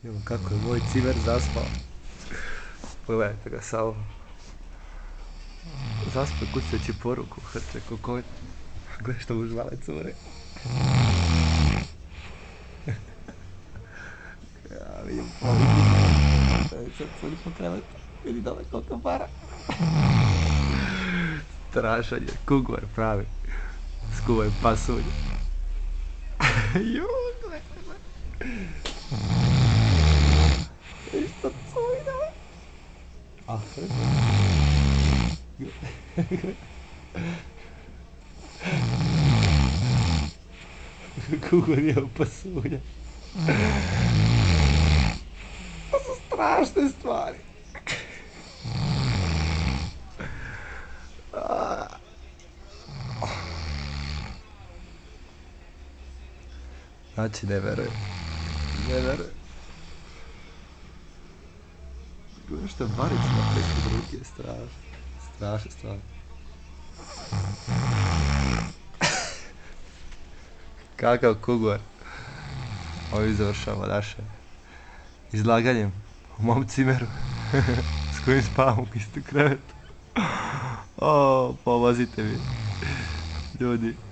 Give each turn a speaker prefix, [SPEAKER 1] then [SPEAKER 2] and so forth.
[SPEAKER 1] Evo kako je moj cimer zaspao. Pogledajte ga samo. Zaspao kucajući poruku, hrče kokoj. Gledaj što mu žvale cure. Ja vidim povidim. Sad curi po krevetu. Vidi dole koliko para. Strašan je, kugvar pravi. Skuvaj pasulj. Juuu, gledaj. Isto curi dole. Ah, kugvar je u pasulja. To su strašne stvari. Znači, ne verujem. Ne verujem. Gledaj što je baricima preko ruke, strašno. Strašno stvar. Kakav kugvar. Ovim završavamo naše izlaganjem u mom cimeru s kojim spavam u istom krevetu. O, pomozite mi, ljudi.